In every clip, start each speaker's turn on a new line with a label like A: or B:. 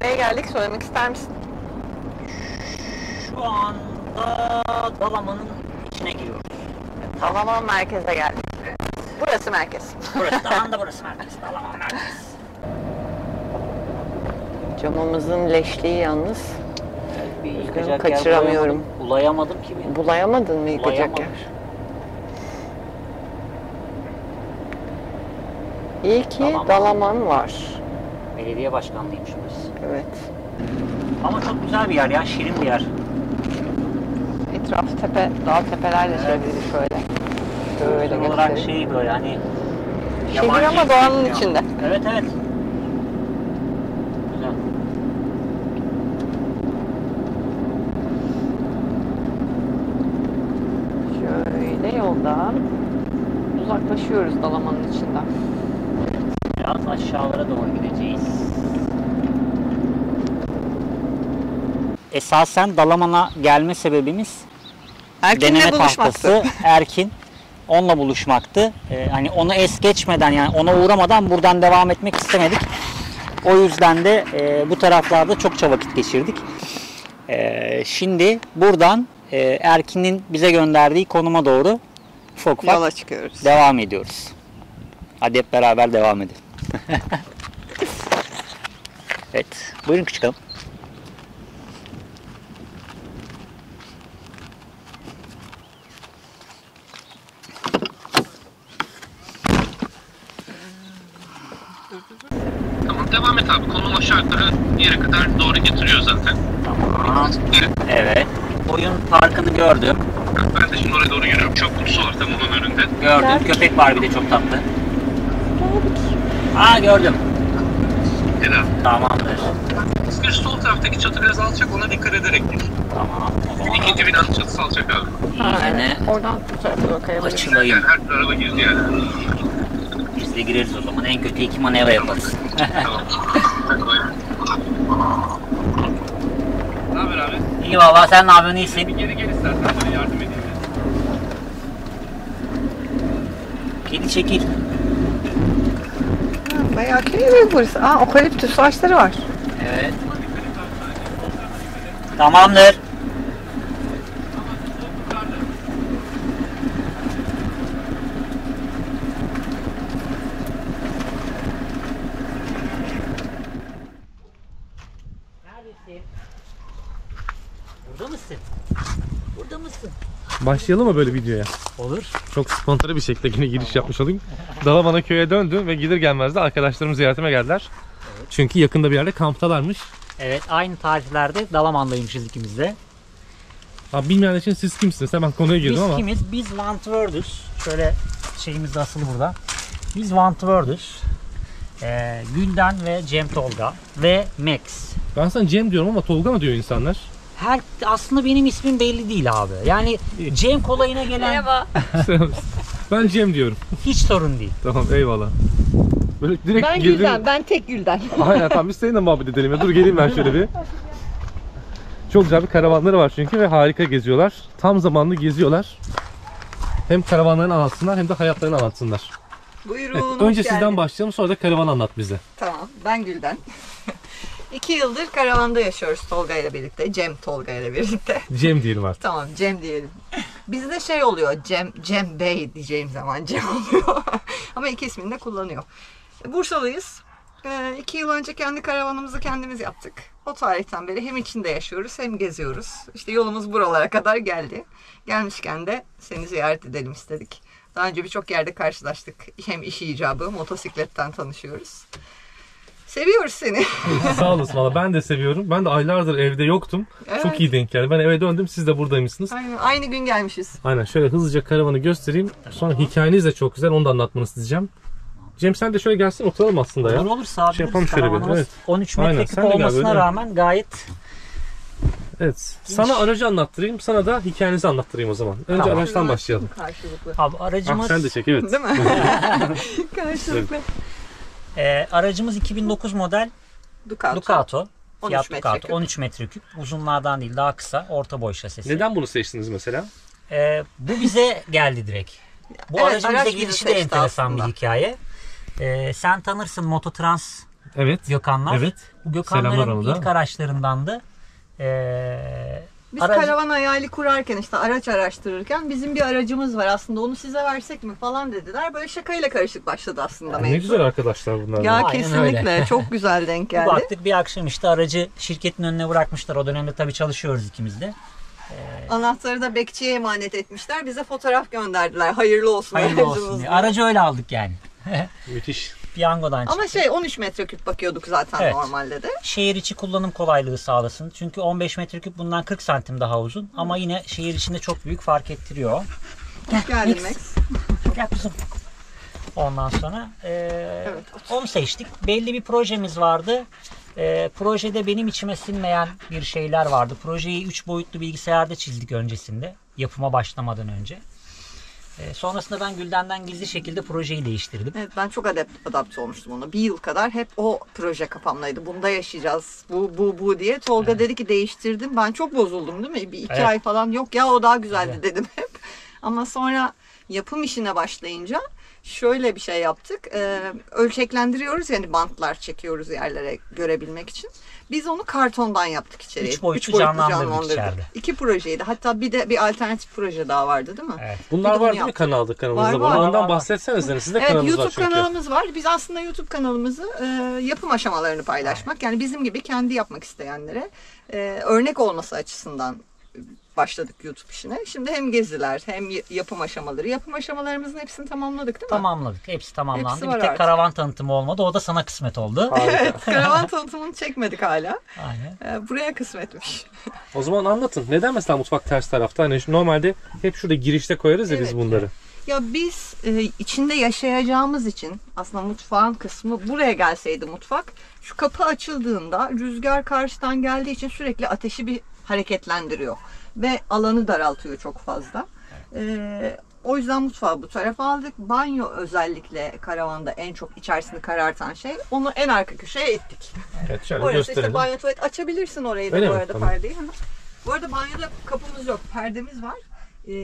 A: Nereye geldik söylemek ister misin?
B: Şu anda Dalaman'ın içine giriyoruz.
A: Dalaman merkeze geldik. Burası merkez.
B: Burası Dalaman'da, burası merkez. Dalaman merkez.
A: Camımızın leşliği yalnız.
B: Evet, bir yıkacak
A: kaçıramıyorum.
B: yer bulayamadım ki.
A: Bulayamadın mı yıkacak yer? İyi ki Dalaman var.
B: Belediye başkanlığıymış burası.
A: Evet.
B: Ama çok güzel bir yer ya, şirin bir yer.
A: Etrafı tepe, dağ tepelerle çevrili şöyle. Böyle
B: olarak şey böyle hani...
A: Şehir ama doğanın içinde.
B: Evet evet. Güzel.
A: Şöyle yoldan uzaklaşıyoruz Dalaman'ın içinden.
B: Biraz aşağılara doğru gideceğiz. Esasen Dalaman'a gelme sebebimiz deneme tahtası. Erkin onunla buluşmaktı. Hani onu es geçmeden, yani ona uğramadan buradan devam etmek istemedik. O yüzden de bu taraflarda çokça vakit geçirdik. Şimdi buradan Erkin'in bize gönderdiği konuma doğru ufak
A: yola çıkıyoruz.
B: Devam ediyoruz. Hadi hep beraber devam edelim. Evet, buyurun küçük hanım.
C: Tamam, devam et abi. Konum aşağı yukarı bir yere kadar doğru getiriyor zaten.
B: Tamam. Evet. Oyun parkını gördüm.
C: Ben de şimdi oraya doğru yürüyorum. Çok kutusu var tam onun önünde.
B: Gördüm. Köpek var bir de çok tatlı. Aa, gördüm.
C: Helal.
B: Tamamdır.
C: Bir sol taraftaki çatı biraz alacak, ona dikkat ederek gir.
B: Tamam.
C: İkinci binanın çatısı alacak abi.
B: İyicene
A: Oradan bu kayabiliriz.
B: açılayım.
C: Yani her türlü araba girdi yani.
B: Biz de gireriz o zaman. En kötü 2 manevra yaparız.
C: Tamam. Ne haber abi?
B: İyi valla, sen ne yapıyorsun, iyisin?
C: Bir geri gel istersen, ben yardım edeyim.
B: Kedi çekil.
A: Bayağı köy burası. Aa, okaliptüs ağaçları var.
B: Evet. Tamamdır. Neredesin? Burada mısın? Burada mısın?
D: Başlayalım mı böyle videoya?
B: Olur.
D: Çok spontane bir şekilde yine giriş yapmış olayım. Dalaman'a köye döndüm ve gelir gelmez de arkadaşlarım ziyaretime geldiler. Evet. Çünkü yakında bir yerde kamptalarmış.
B: Evet, aynı tarihlerde Dalaman'daymışız ikimiz de.
D: Abi bilmeyen için siz kimsiniz? Hemen konuya girdim ama.
B: Biz kimiz? Biz Vantvördüz. Şöyle şeyimiz de asılı burada. Biz Vantvördüz. Gülden ve Cem Tolga ve Max.
D: Ben sana Cem diyorum ama Tolga mı diyor insanlar?
B: Aslında benim ismim belli değil abi. Yani Cem kolayına gelen...
A: Merhaba.
D: Ben Cem diyorum.
B: Hiç sorun değil.
D: Tamam, eyvallah. Böyle direkt
A: Ben
D: girdim.
A: Gülden, ben tek Gülden.
D: Aynen, tamam, biz seninle muhabbet edelim ya. Dur geleyim ben şöyle bir. Çok güzel bir karavanları var çünkü ve harika geziyorlar. Tam zamanlı geziyorlar. Hem karavanlarını anlatsınlar hem de hayatlarını anlatsınlar.
A: Buyurun.
D: Evet, önce sizden başlayalım, sonra da karavan anlat bize.
A: Tamam, ben Gülden. 2 yıldır karavanda yaşıyoruz Tolga ile birlikte. Cem Tolga ile birlikte.
D: Cem diyelim artık.
A: Tamam, Cem diyelim. Bizde şey oluyor, Cem Bey diyeceğim zaman Cem oluyor. Ama iki ismini de kullanıyor. Bursalıyız. 2 yıl önce kendi karavanımızı kendimiz yaptık. O tarihten beri hem içinde yaşıyoruz hem geziyoruz. İşte yolumuz buralara kadar geldi. Gelmişken de seni ziyaret edelim istedik. Daha önce birçok yerde karşılaştık. Hem iş icabı, motosikletten tanışıyoruz. Seviyoruz seni.
D: Sağ olasın valla, ben de seviyorum. Ben de aylardır evde yoktum. Evet. Çok iyi denk geldi. Ben eve döndüm, siz de buradaymışsınız.
A: Aynen, aynı gün gelmişiz.
D: Aynen, şöyle hızlıca karavanı göstereyim. Sonra hikayeniz de çok güzel, onu da anlatmanı isteyeceğim. Cem sen de şöyle gelsin, oturalım aslında ya.
B: Olur sağ
D: şey yapalım şöyle bir. Evet.
B: 13 metreküp olmasına rağmen gayet...
D: Evet. Sana aracı anlattırayım, sana da hikayenizi anlattırayım o zaman. Önce tamam, araçtan başlayalım.
A: Karşılıklı.
B: Abi aracımız...
D: Sen de çek, evet.
A: Değil mi? Karşılıklı.
B: Evet. Aracımız 2009 model Ducato. Fiyat Ducato. 13 metreküp. Uzunlardan değil, daha kısa. Orta boy şasisi.
D: Neden bunu seçtiniz mesela?
B: Bu bize geldi direkt. Bu aracın bize girişi de enteresan bir hikaye. Sen tanırsın, Mototrans
D: Evet.
B: Gökhanlar.
D: Evet.
B: Bu
D: Selamlar
B: Gökhanların
D: ona da.
B: ilk araçlarındandı.
A: Biz
B: Aracı-
A: karavan hayali kurarken işte araç araştırırken bizim bir aracımız var aslında onu size versek mi falan dediler. Böyle şakayla karışık başladı aslında
D: Ne
A: mevzu.
D: güzel arkadaşlar bunlar.
A: Ya
B: Aynen
A: kesinlikle
B: öyle.
A: çok güzel denk
B: Bir
A: geldi.
B: baktık bir akşam işte aracı şirketin önüne bırakmışlar. O dönemde tabii çalışıyoruz ikimiz de.
A: Anahtarı da bekçiye emanet etmişler. Bize fotoğraf gönderdiler. Hayırlı olsun.
B: Hayırlı
A: aracınız
B: olsun diye.
A: diye.
B: Aracı öyle aldık yani.
D: Müthiş.
B: Piyangodan çıktı.
A: Ama 13 metreküp bakıyorduk zaten
B: Evet.
A: normalde de.
B: Şehir içi kullanım kolaylığı sağlasın. Çünkü 15 metreküp bundan 40 santim daha uzun. Ama yine şehir içinde çok büyük fark ettiriyor.
A: Hoş geldin
B: Max.
A: Max.
B: Gel kızım. Ondan sonra onu seçtik. Belli bir projemiz vardı. Projede benim içime sinmeyen bir şeyler vardı. Projeyi 3 boyutlu bilgisayarda çizdik öncesinde. Yapıma başlamadan önce. Sonrasında ben Gülden'den gizli şekilde projeyi değiştirdim.
A: Evet ben çok adapte olmuştum ona. Bir yıl kadar hep o proje kafamdaydı. Bunda yaşayacağız. Bu diye. Tolga dedi ki değiştirdim. Ben çok bozuldum değil mi? Bir iki
B: Evet.
A: ay falan yok ya o daha güzeldi dedim hep. Ama sonra yapım işine başlayınca şöyle bir şey yaptık. Ölçeklendiriyoruz yani bantlar çekiyoruz yerlere görebilmek için. Biz onu kartondan yaptık içeriye.
B: Üç boyutlu canlandırdık içeride.
A: 2 projeydi. Hatta bir alternatif proje daha vardı değil mi?
B: Evet.
D: Bunlar
A: Bir de
D: var
A: bunu
D: değil mi
A: yaptık.
D: kanalımızda?
A: Var.
D: Ondan
B: Var.
D: bahsetsenize. Sizde
A: Evet
D: kanalınız var
A: YouTube
D: çünkü.
A: kanalımız var. Biz aslında YouTube kanalımızı yapım aşamalarını paylaşmak. Yani bizim gibi kendi yapmak isteyenlere örnek olması açısından başladık YouTube işine. Şimdi hem geziler hem yapım aşamaları. Yapım aşamalarımızın hepsini tamamladık değil mi?
B: Tamamladık. Hepsi tamamlandı.
A: Hepsi
B: Bir
A: var
B: tek
A: artık.
B: karavan tanıtımı olmadı. O da sana kısmet oldu.
D: Harika.
A: Karavan tanıtımını çekmedik hala.
B: Aynen.
A: Buraya kısmetmiş.
D: O zaman anlatın. Neden mesela mutfak ters tarafta? Hani normalde hep şurada girişte koyarız ya biz
A: Evet.
D: bunları.
A: Ya biz içinde yaşayacağımız için aslında mutfağın kısmı buraya gelseydi mutfak şu kapı açıldığında rüzgar karşıdan geldiği için sürekli ateşi bir hareketlendiriyor ve alanı daraltıyor çok fazla. O yüzden mutfağı bu tarafa aldık. Banyo özellikle karavanda en çok içerisini karartan şey. Onu en arka köşeye ettik.
D: Evet şöyle
A: Orası
D: gösterelim.
A: işte banyo tuvalet açabilirsin orayı da
D: Öyle
A: bu
D: mi?
A: arada
D: Tamam.
A: perdeyi. Hı. Bu arada banyoda kapımız yok. Perdemiz var.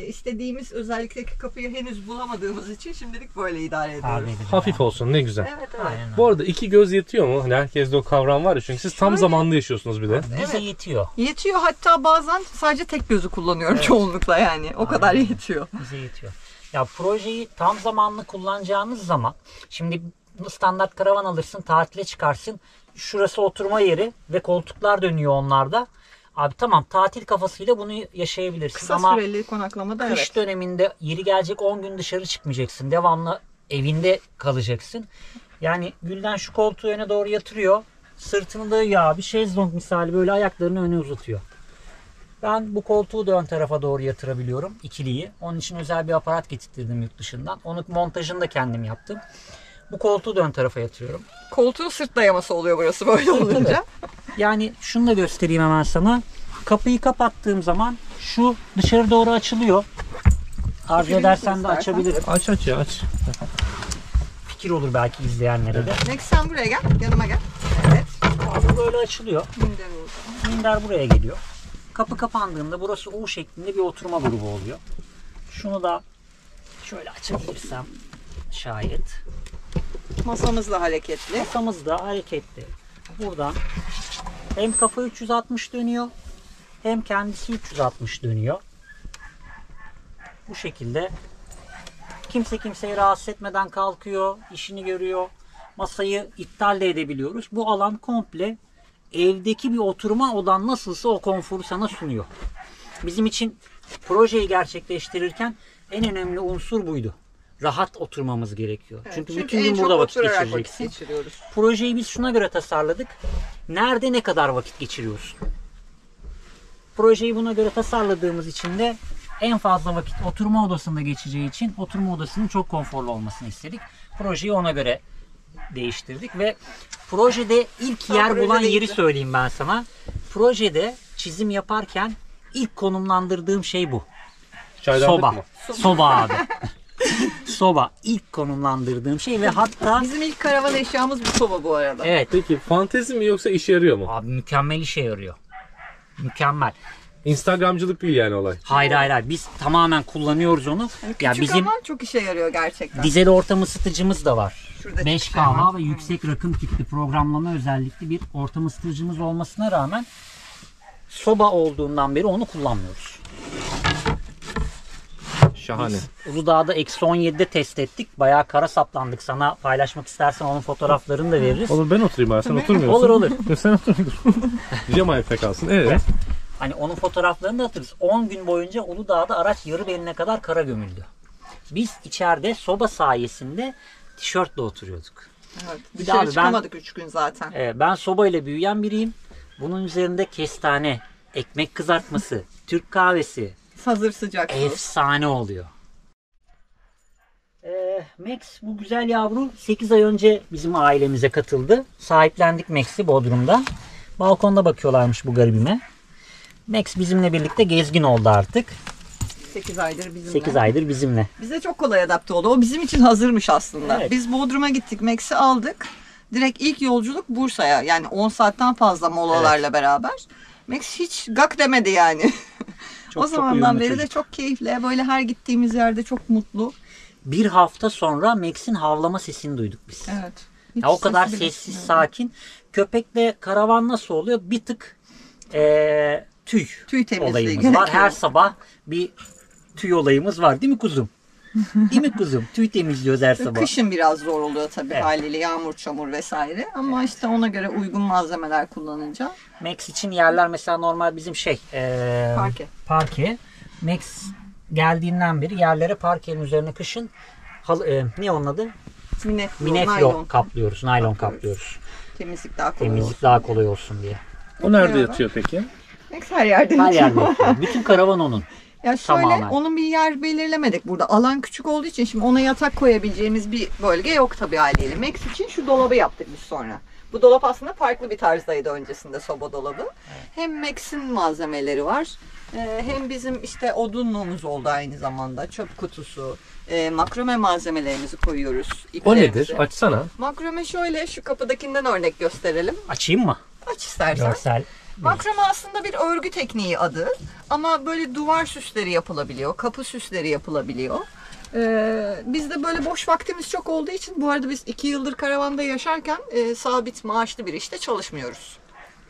A: İstediğimiz özellikteki kapıyı henüz bulamadığımız için şimdilik böyle idare ediyoruz.
B: Harbi edildi.
D: Hafif olsun ne güzel.
A: Evet evet.
B: Aynen öyle.
D: Bu arada 2 göz yetiyor mu? Hani herkeste o kavram var ya çünkü siz tam
A: Şöyle-
D: zamanlı yaşıyorsunuz bir de.
B: Bize
A: Evet.
B: yetiyor.
A: Yetiyor hatta bazen sadece tek gözü kullanıyorum çoğunlukla yani. O kadar yetiyor.
B: Bize yetiyor. Ya projeyi tam zamanlı kullanacağınız zaman şimdi standart karavan alırsın, tatile çıkarsın. Şurası oturma yeri ve koltuklar dönüyor onlarda. Abi tamam tatil kafasıyla bunu yaşayabilirsin
A: Kısa
B: ama
A: süreli konaklamada
B: kış
A: evet.
B: döneminde yeri gelecek 10 gün dışarı çıkmayacaksın. Devamlı evinde kalacaksın. Yani Gülden şu koltuğu öne doğru yatırıyor. Sırtını dayıyor abi. Şezlong misali böyle ayaklarını öne uzatıyor. Ben bu koltuğu da ön tarafa doğru yatırabiliyorum. İkiliyi. Onun için özel bir aparat getirttirdim yurt dışından. Onun montajını da kendim yaptım. Bu koltuğu da ön tarafa yatırıyorum.
A: Koltuğun sırt dayaması oluyor burası böyle olunca.
B: Yani şunu da göstereyim hemen sana. Kapıyı kapattığım zaman şu dışarı doğru açılıyor. Arzu
A: Girelim
B: edersen de
A: istersen.
B: açabilirim.
D: Aç ya aç.
B: Fikir olur belki izleyenlere de.
A: Next sen buraya gel. Yanıma gel. Evet.
B: Bu böyle açılıyor.
A: Minderimiz.
B: Minder buraya geliyor. Kapı kapandığında burası U şeklinde bir oturma grubu oluyor. Şunu da şöyle açabilirsem şayet.
A: Masamız da hareketli.
B: Masamız da hareketli. Buradan hem kafa 360 dönüyor hem kendisi 360 dönüyor. Bu şekilde kimse kimseyi rahatsız etmeden kalkıyor, işini görüyor. Masayı iptal de edebiliyoruz. Bu alan komple evdeki bir oturma odan nasılsa o konforu sana sunuyor. Bizim için projeyi gerçekleştirirken en önemli unsur buydu. Rahat oturmamız gerekiyor.
A: Evet,
B: çünkü bütün
A: en
B: gün
A: çok
B: burada vakit
A: oturarak
B: geçireceksin.
A: vakit geçiriyoruz.
B: Projeyi biz şuna göre tasarladık. Nerede ne kadar vakit geçiriyorsun? Projeyi buna göre tasarladığımız için de en fazla vakit oturma odasında geçeceği için oturma odasının çok konforlu olmasını istedik. Projeyi ona göre değiştirdik ve projede ilk yer
A: projede
B: bulan yeri
A: iyiydi.
B: söyleyeyim ben sana. Projede çizim yaparken ilk konumlandırdığım şey bu.
D: Çaydanlık
B: Soba.
D: mı?
B: Soba abi. Soba. İlk konumlandırdığım şey ve hatta
A: Bizim ilk karavan eşyamız bu soba bu arada.
B: evet
D: Peki fantezi mi yoksa işe yarıyor mu?
B: abi mükemmel işe yarıyor. Mükemmel.
D: Instagramcılık değil yani olay.
B: Hayır. Biz tamamen kullanıyoruz onu.
A: Yani küçük ama çok işe yarıyor gerçekten.
B: Dizel ortam ısıtıcımız da var.
A: Şurada
B: 5 kahva ve yüksek rakım tipli programlama özellikli bir ortam ısıtıcımız olmasına rağmen soba olduğundan beri onu kullanmıyoruz.
D: Şahane.
B: Uludağ'da eksi 17'de test ettik. Bayağı kara saplandık. Sana paylaşmak istersen onun fotoğraflarını da veririz.
D: Olur, ben oturayım abi. Sen oturmuyorsun.
B: Olur.
D: Sen otur. Cem ayakta kalsın. Evet.
B: Hani onun fotoğraflarını da atarız. 10 gün boyunca Uludağ'da araç yarı beline kadar kara gömüldü. Biz içeride soba sayesinde tişörtle oturuyorduk.
A: Evet,
B: Bir
A: dışarı
B: daha
A: çıkamadık 3 gün zaten.
B: Ben sobayla büyüyen biriyim. Bunun üzerinde kestane, ekmek kızartması, Türk kahvesi
A: Hazır sıcak su.
B: efsane oluyor. Max bu güzel yavru 8 ay önce bizim ailemize katıldı. Sahiplendik Max'i Bodrum'da. Balkonda bakıyorlarmış bu garibime. Max bizimle birlikte gezgin oldu artık.
A: 8 aydır bizimle.
B: 8 aydır bizimle.
A: Bize çok kolay adapte oldu. O bizim için hazırmış aslında.
B: Evet.
A: Biz Bodrum'a gittik. Max'i aldık. Direkt ilk yolculuk Bursa'ya. Yani 10 saatten fazla molalarla beraber. Max hiç gak demedi yani.
B: Çok,
A: o zamandan
B: uyumlu
A: beri
B: çocuk.
A: de çok keyifli. Böyle her gittiğimiz yerde çok mutlu.
B: Bir hafta sonra Max'in havlama sesini duyduk biz.
A: Evet. Hiç
B: Ya o kadar
A: sesi bile
B: sessiz,
A: çıkmıyor.
B: sakin. Köpekle karavan nasıl oluyor? Bir tık tüy
A: temizliği
B: olayımız
A: gerekiyor.
B: var. Her sabah bir tüy olayımız var değil mi kuzum? Değil mi kuzum? Tüy temizliyoruz her sabah.
A: Kışın biraz zor oluyor tabii
B: Evet.
A: haliyle. Yağmur, çamur vesaire. Ama işte ona göre uygun malzemeler kullanınca.
B: Max için yerler mesela normal bizim parke. Max geldiğinden beri yerlere parkenin üzerine kışın ne onun adı? Mineflo kaplıyoruz. Naylon kaplıyoruz.
A: Temizlik daha kolay
B: Temizlik
A: olsun.
B: daha kolay olsun diye.
D: O nerede yatıyor peki?
A: Max her yerde.
B: Her
A: yatıyor.
B: yerde yatıyor. Bütün karavan onun.
A: Ya şöyle
B: Tamamen.
A: onun bir yer belirlemedik burada. Alan küçük olduğu için şimdi ona yatak koyabileceğimiz bir bölge yok tabii haliyle. Max için şu dolabı yaptık biz sonra. Bu dolap aslında farklı bir tarzdaydı öncesinde, soba dolabı. Evet. Hem Max'in malzemeleri var. Hem bizim işte odunluğumuz oldu aynı zamanda. Çöp kutusu, makrome malzemelerimizi koyuyoruz.
D: O
A: iplerimizi.
D: nedir? Açsana.
A: Makrome şöyle, şu kapıdakinden örnek gösterelim.
B: Açayım mı?
A: Aç istersen.
B: Görsel.
A: Makrome aslında bir örgü tekniği adı. Ama böyle duvar süsleri yapılabiliyor, kapı süsleri yapılabiliyor. Bizde böyle boş vaktimiz çok olduğu için, bu arada biz 2 yıldır karavanda yaşarken sabit maaşlı bir işte çalışmıyoruz.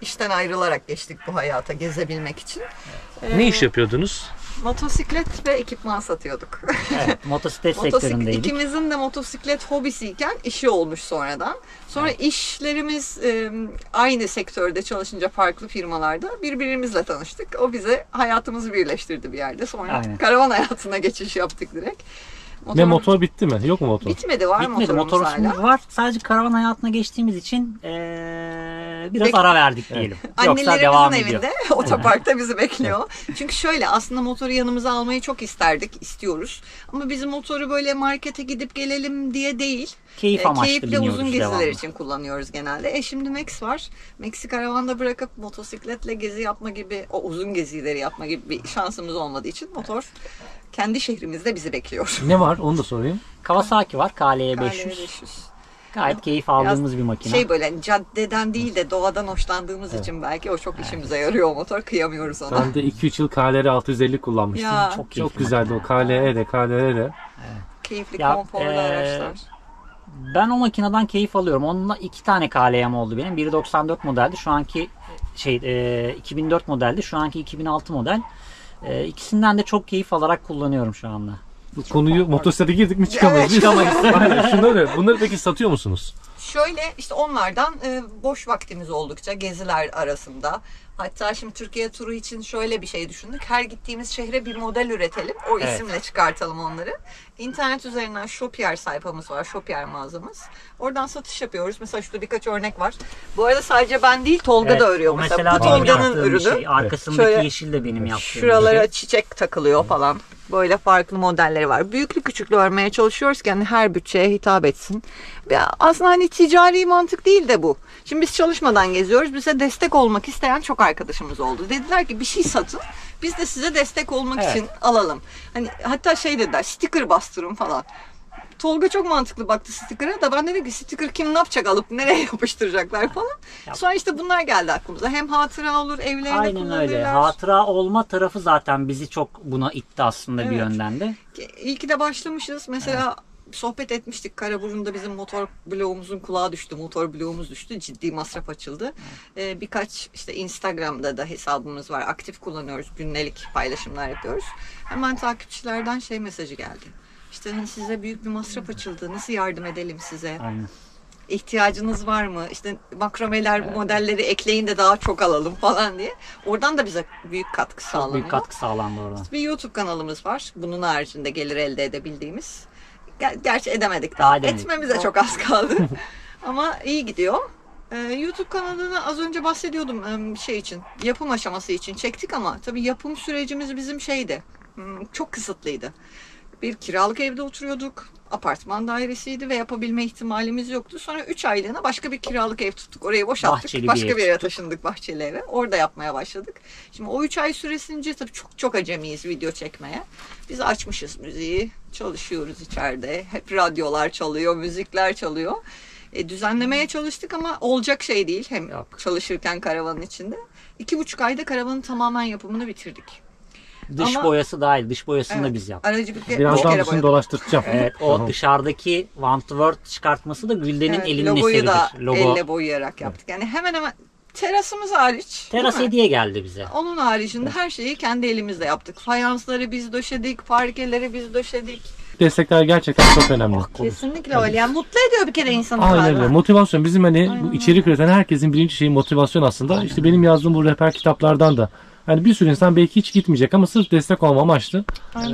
A: İşten ayrılarak geçtik bu hayata gezebilmek için.
D: Ne iş yapıyordunuz?
A: Motosiklet ve ekipman satıyorduk.
B: Evet, motosiklet sektöründeydik.
A: İkimizin de motosiklet hobisiyken işi olmuş sonradan. Sonra işlerimiz aynı sektörde çalışınca farklı firmalarda birbirimizle tanıştık. O bize hayatımızı birleştirdi bir yerde. Sonra
B: Aynen.
A: karavan hayatına geçiş yaptık direkt.
D: Motor bitti mi? Yok mu motor?
A: Bitmedi, var
B: Bitmedi,
A: motorumuz hala.
B: motorumuz var. Sadece karavan hayatına geçtiğimiz için biraz ara verdik diyelim. Yoksa devam
A: Annelerimizin
B: ediyor.
A: evinde otoparkta bizi bekliyor. Çünkü şöyle, aslında motoru yanımıza almayı çok istiyoruz. Ama biz motoru böyle markete gidip gelelim diye değil.
B: Keyif amaçlı
A: Keyifle
B: biniyoruz
A: uzun geziler
B: devamlı.
A: için kullanıyoruz genelde. Şimdi Max var. Max'i karavanda bırakıp motosikletle gezi yapma gibi, o uzun gezileri yapma gibi bir şansımız olmadığı için motor kendi şehrimizde bizi bekliyor.
D: Ne var? Onu da sorayım.
B: Kawasaki var. KLE 500.
A: KLE 500.
B: Gayet keyif aldığımız bir makine.
A: Şey, böyle hani caddeden değil de doğadan hoşlandığımız için belki o çok işimize yarıyor o motor. Kıyamıyoruz ona.
D: Ben de 2-3 yıl KLR 650 kullanmıştım.
A: Ya.
B: Çok keyifli.
D: Çok güzeldi o KLE de KLR de.
A: Keyifli,
B: Ya,
A: konforlu araçlar.
B: Ben o makineden keyif alıyorum. Onunla 2 tane KLE'm oldu benim. Biri 94 modeldi. Şu anki 2004 modeldi. Şu anki 2006 model. İkisinden de çok keyif alarak kullanıyorum şu anda.
D: Bu konuyu motosiklete girdik mi çıkamayız.
A: Evet,
D: Biz
A: çıkamayız.
D: Aynen, bunları peki satıyor musunuz?
A: Şöyle işte onlardan boş vaktimiz oldukça geziler arasında. Hatta şimdi Türkiye turu için şöyle bir şey düşündük. Her gittiğimiz şehre bir model üretelim. O
B: Evet.
A: isimle çıkartalım onları. İnternet üzerinden Shopier sayfamız var. Shopier mağazamız. Oradan satış yapıyoruz. Mesela şurada birkaç örnek var. Bu arada sadece ben değil, Tolga
B: Evet,
A: da örüyor.
B: o
A: Mesela bu
B: benim
A: Tolga'nın
B: yaptığım bir
A: ürünü.
B: Şey. Arkasındaki
A: Şöyle
B: yeşil de benim yaptığım
A: Şuralara
B: bir şey.
A: çiçek takılıyor falan. Böyle farklı modelleri var. Büyüklü küçüklü örmeye çalışıyoruz ki hani her bütçeye hitap etsin. Ya aslında hani ticari mantık değil de bu. Şimdi biz çalışmadan geziyoruz. Bize destek olmak isteyen çok arkadaşımız oldu. Dediler ki bir şey satın. Biz de size destek olmak
B: Evet.
A: için alalım. Hani hatta şey dediler, sticker bastırın falan. Tolga çok mantıklı baktı sticker'a da ben dedim ki sticker kim ne yapacak alıp nereye yapıştıracaklar falan. Sonra işte bunlar geldi aklımıza. Hem hatıra olur, evlerinde
B: Aynen
A: kullanırlar.
B: öyle. Hatıra olma tarafı zaten bizi çok buna itti aslında bir
A: Evet.
B: yönden de.
A: İyi ki de başlamışız. Mesela sohbet etmiştik. Karaburun'da bizim motor bloğumuzun kulağı düştü. Motor bloğumuz düştü. Ciddi masraf açıldı. Birkaç işte Instagram'da da hesabımız var. Aktif kullanıyoruz. Günlük paylaşımlar yapıyoruz. Hemen takipçilerden şey mesajı geldi. İşte hani size büyük bir masraf açıldı. Nasıl yardım edelim size?
B: Aynen.
A: İhtiyacınız var mı? İşte makrameler modelleri ekleyin de daha çok alalım falan diye. Oradan da bize büyük katkı
B: Çok
A: sağlanıyor.
B: büyük katkı sağlandı oradan.
A: Bir YouTube kanalımız var. Bunun haricinde gelir elde edebildiğimiz. Gerçi edemedik
B: Daha
A: daha.
B: edemedik.
A: Etmemize çok az kaldı. Ama iyi gidiyor. YouTube kanalını az önce bahsediyordum şey için. Yapım aşaması için çektik ama tabii yapım sürecimiz bizim şeydi. Çok kısıtlıydı. Bir kiralık evde oturuyorduk. Apartman dairesiydi ve yapabilme ihtimalimiz yoktu. Sonra 3 aylığına başka bir kiralık ev tuttuk. Orayı boşalttık.
B: Bahçeli bir
A: Başka
B: ev
A: bir yere
B: tuttuk.
A: taşındık, bahçeli eve. Orada yapmaya başladık. Şimdi o 3 ay süresince tabii çok acemiyiz video çekmeye. Biz açmışız müziği. Çalışıyoruz içeride. Hep radyolar çalıyor, müzikler çalıyor. Düzenlemeye çalıştık ama olacak şey değil. Hem
B: Yok.
A: çalışırken karavanın içinde. 2,5 ayda karavanın tamamen yapımını bitirdik.
B: Dış
A: Ama-
B: boyası dahil. Dış boyasını da
A: Evet,
B: biz yaptık.
A: aracı bir
D: Birazdan
A: kere
D: dışını
A: boyadık.
D: dolaştıracağım.
B: Evet, o
D: Tamam.
B: dışarıdaki Wentworth çıkartması da Gülden'in
A: Evet,
B: elinin
A: logoyu
B: eseridir.
A: da
B: Logo.
A: elle boyayarak yaptık. Yani hemen hemen terasımız hariç.
B: Teras
A: değil mi?
B: hediye geldi bize.
A: Onun haricinde her şeyi kendi elimizle yaptık. Fayansları biz döşedik, parkeleri biz döşedik.
D: Destekler gerçekten çok önemli.
A: Kesinlikle öyle. Yani mutlu ediyor bir kere insanı.
D: Aynen
A: galiba.
D: öyle. Motivasyon. Bizim hani bu içerik üreten herkesin birinci şeyi motivasyon aslında. İşte benim yazdığım bu rehber kitaplardan da. Hani bir sürü insan belki hiç gitmeyecek ama sırf destek olma amaçlı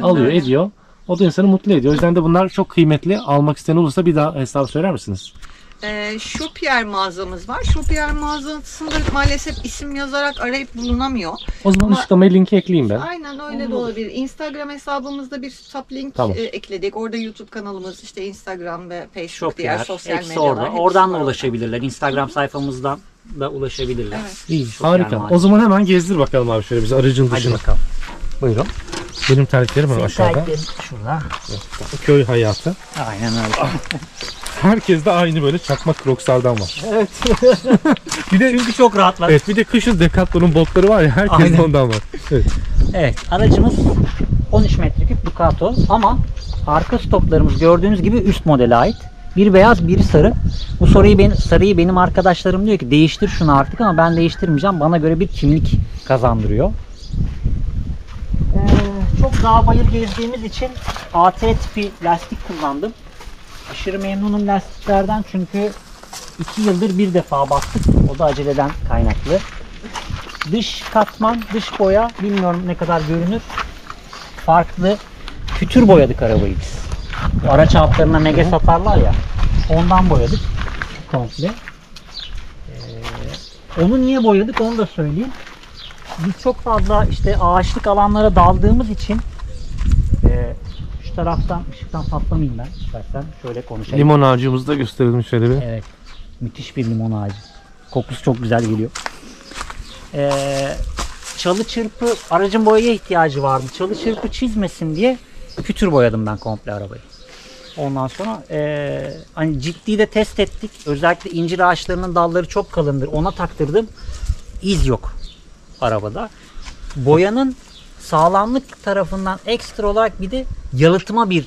D: alıyor, ediyor. O da insanı mutlu ediyor. O yüzden de bunlar çok kıymetli. Almak isteyen olursa bir daha hesabı söyler misiniz?
A: Shopier mağazamız var. Shopier mağazasında maalesef isim yazarak arayıp bulunamıyor.
D: O zaman
A: Ama-
D: açıklamaya linki ekleyeyim ben.
A: Aynen öyle de olabilir. Instagram hesabımızda bir top link
D: Tamam.
A: ekledik. Orada YouTube kanalımız, işte Instagram ve Facebook,
B: Çok
A: diğer
B: yer.
A: sosyal
B: Hepsi
A: medyalar.
B: orada.
A: hepsi
B: Oradan da
A: var.
B: ulaşabilirler. Instagram sayfamızdan da ulaşabilirler.
A: Evet.
D: İyi,
B: Çok
D: harika.
B: yer
D: O zaman hemen gezdir bakalım abi şöyle bize aracın
B: Hadi
D: dışını.
B: bakalım.
D: Buyurun. Benim terliklerim var
B: Senin
D: aşağıda.
B: sahiplerin şurada.
D: Köy hayatı.
B: Aynen öyle.
D: Herkes de aynı böyle çakma Crocs'lardan var.
B: Evet.
D: Bir de
B: Çünkü çok rahatlar.
D: evet, bir de kışın Decathlon'un botları var ya, herkes
B: Aynen.
D: ondan var. Evet.
B: Evet, aracımız 13 metreküp Ducato ama arka stoplarımız gördüğünüz gibi üst modele ait. Bir beyaz, biri sarı. Bu sarıyı benim arkadaşlarım diyor ki değiştir şunu artık ama ben değiştirmeyeceğim. Bana göre bir kimlik kazandırıyor. Çok dağ bayır gezdiğimiz için AT tipi lastik kullandım. Aşırı memnunum lastiklerden çünkü 2 yıldır bir defa bastık. O da aceleden kaynaklı. Dış katman, dış boya bilmiyorum ne kadar görünür. Farklı. Pütür boyadık arabayı biz. Bu araç altlarına mega satarlar ya. Ondan boyadık. Komple. Onu niye boyadık onu da söyleyeyim. Biz çok fazla işte ağaçlık alanlara daldığımız için şu taraftan ışıktan patlamayayım ben. İstersen şöyle konuşayım.
D: Limon ağacımızı da gösterelim şöyle bir.
B: Evet. Müthiş bir limon ağacı. Kokusu çok güzel geliyor. Çalı çırpı, aracın boyaya ihtiyacı vardı. Çalı çırpı çizmesin diye pütür boyadım ben komple arabayı. Ondan sonra hani ciddi de test ettik. Özellikle incir ağaçlarının dalları çok kalındır. Ona taktırdım. İz yok arabada. Boyanın sağlamlık tarafından ekstra olarak bir de yalıtıma bir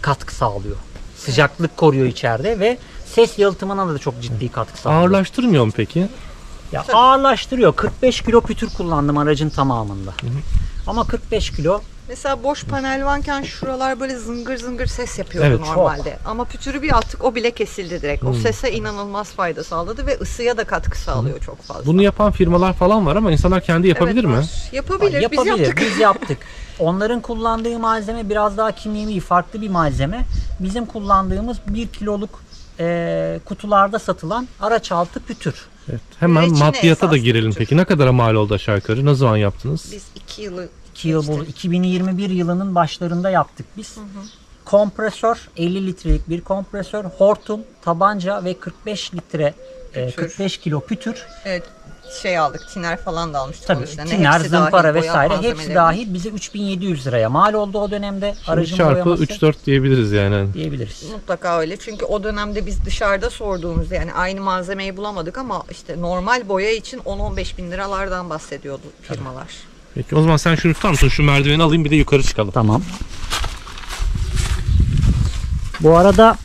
B: katkı sağlıyor. Sıcaklık koruyor içeride ve ses yalıtımına da çok ciddi katkı sağlıyor.
D: Ağırlaştırmıyor mu peki?
B: Ya ağırlaştırıyor. 45 kilo pütür kullandım aracın tamamında. Ama 45 kilo
A: Mesela boş panel varken şuralar böyle zıngır zıngır ses yapıyordu
D: Evet,
A: normalde. Ama pütürü bir attık, o bile kesildi direkt. O sese inanılmaz fayda sağladı ve ısıya da katkı sağlıyor çok fazla.
D: Bunu yapan firmalar falan var ama insanlar kendi yapabilir
A: Evet,
D: mi?
A: var. Yapabilir. Biz
B: yapabilir.
A: yaptık.
B: Biz yaptık. Onların kullandığı malzeme biraz daha kimyevi, farklı bir malzeme. Bizim kullandığımız 1 kiloluk kutularda satılan araç altı pütür.
D: Evet. Hemen
A: Reçine
D: maddiyata da
A: esaslı
D: girelim
A: pütür.
D: peki. Ne kadara mal oldu aşağı yukarı? Ne zaman yaptınız?
A: Biz 2 yılı
B: 2 yıl buldu. 2021 yılının başlarında yaptık biz. Kompresör, 50 litrelik bir kompresör, hortum, tabanca ve 45 litre 45 kilo pütür.
A: evet, şey aldık. Tiner falan da almıştık.
B: Tabii
A: onun içine.
B: tiner,
A: Hepsi dahil,
B: zımpara
A: boya
B: vesaire hepsi
A: malzemeleri.
B: dahil bize 3.700 liraya mal oldu o dönemde aracın
D: Çarpı
B: boyaması
D: 3-4 diyebiliriz yani.
B: diyebiliriz.
A: Mutlaka öyle. Çünkü o dönemde biz dışarıda sorduğumuzda yani aynı malzemeyi bulamadık ama işte normal boya için 10-15 bin liralardan bahsediyordu firmalar.
D: Peki o zaman sen şunu tutar mısın? Şu merdiveni alayım bir de yukarı çıkalım.
B: Tamam. Bu arada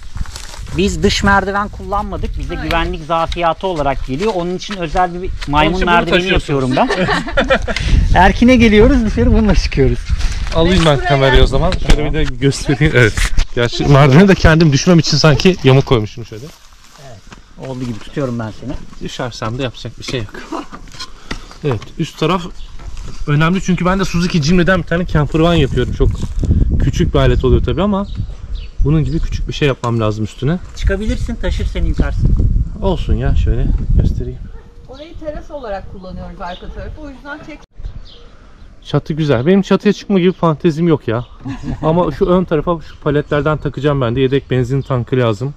B: biz dış merdiven kullanmadık. Bize güvenlik zafiyatı olarak geliyor. Onun için özel bir
D: Onun
B: maymun
D: için bunu
B: merdiveni
D: taşıyorsunuz.
B: yapıyorum ben. Erkin'e geliyoruz, dışarı bununla çıkıyoruz.
D: Alayım ben kamerayı o zaman. Şöyle bir de göstereyim. Evet. Gerçi merdiveni de kendim düşmem için sanki yamuk koymuşum şöyle.
B: Olduğu gibi tutuyorum ben seni.
D: Düşersem de yapacak bir şey yok. Evet, üst taraf önemli çünkü ben de Suzuki Jimny'den bir tane camper van yapıyorum. Çok küçük bir alet oluyor tabii ama bunun gibi küçük bir şey yapmam lazım üstüne.
B: Çıkabilirsin, taşır seni yukarsın.
D: Olsun ya, şöyle göstereyim.
A: Orayı teras olarak kullanıyoruz arka tarafı. O yüzden tek
D: Çatı güzel. Benim çatıya çıkma gibi fantezim yok ya. Ama şu ön tarafa şu paletlerden takacağım ben de. Yedek benzin tankı lazım.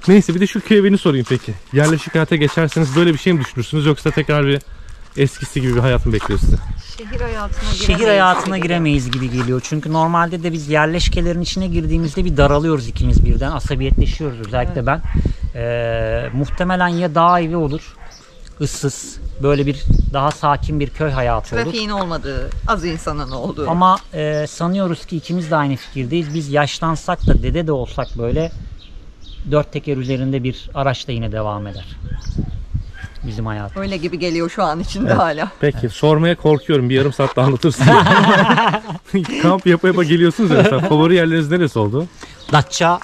D: Neyse bir de şu köy evini sorayım peki. Yerleşik hayata geçerseniz böyle bir şey mi düşünürsünüz yoksa tekrar bir eskisi gibi bir hayat mı bekliyor sizi?
A: şehir hayatına
B: giremeyiz gibi geliyor. Çünkü normalde de biz yerleşkelerin içine girdiğimizde bir daralıyoruz ikimiz birden. Asabiyetleşiyoruz özellikle ben. Muhtemelen ya dağ evi olur, ıssız, böyle bir daha sakin bir köy hayatı olur.
A: Trafiğin olmadığı, az insanın olduğu.
B: Ama sanıyoruz ki ikimiz de aynı fikirdeyiz. Biz yaşlansak da dede de olsak böyle 4 teker üzerinde bir araçla yine devam eder. Bizim hayatımız.
A: Öyle gibi geliyor şu an içinde hala.
D: Peki sormaya korkuyorum. Bir yarım saatte anlatırsın. Kamp yapa yapa geliyorsunuz ya. Mesela favori yerleriniz neresi oldu?
B: Datça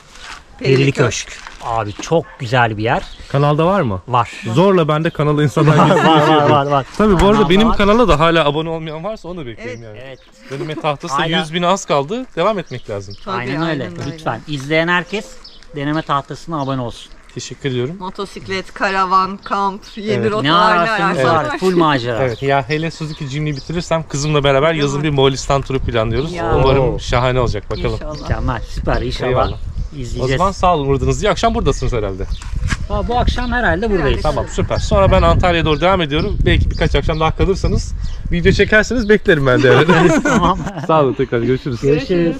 B: Perili
A: Perili
B: Köşk. Abi çok güzel bir yer.
D: Kanalda var mı?
B: Var.
D: Zorla ben de kanala insanlar
B: var.
D: Tabii bu arada
B: Kanalda
D: benim
B: var.
D: kanala da hala abone olmayan varsa onu da bekleyin
A: Evet.
D: yani.
B: Evet.
D: Deneme tahtası
B: Hala.
D: 100 bine az kaldı. Devam etmek lazım.
A: Tabii,
B: Aynen öyle. Lütfen. İzleyen herkes deneme tahtasına abone olsun.
D: Teşekkür ediyorum.
A: Motosiklet, karavan, kamp, yeni
D: Evet.
A: rotalar
B: Ne
A: ne
B: ararsanız
A: ararsanız
B: var. Full macera.
D: Evet ya hele Suzuki Jimny bitirirsem kızımla beraber yazın bir Moğolistan turu planlıyoruz.
A: Ya.
D: Umarım
B: Oo.
D: şahane olacak bakalım.
A: İnşallah.
B: Mükemmel. Süper. İnşallah.
D: Eyvallah. O
B: İzleyeceğiz.
D: zaman sağ olun buradınız. İyi akşam buradasınız herhalde.
B: Bu akşam herhalde buradayız.
D: Tamam süper. Sonra ben Antalya'ya doğru devam ediyorum. Belki birkaç akşam daha kalırsanız video çekerseniz beklerim ben de. Yani.
B: Tamam.
D: Sağ olun tekrar görüşürüz.
B: Görüşürüz.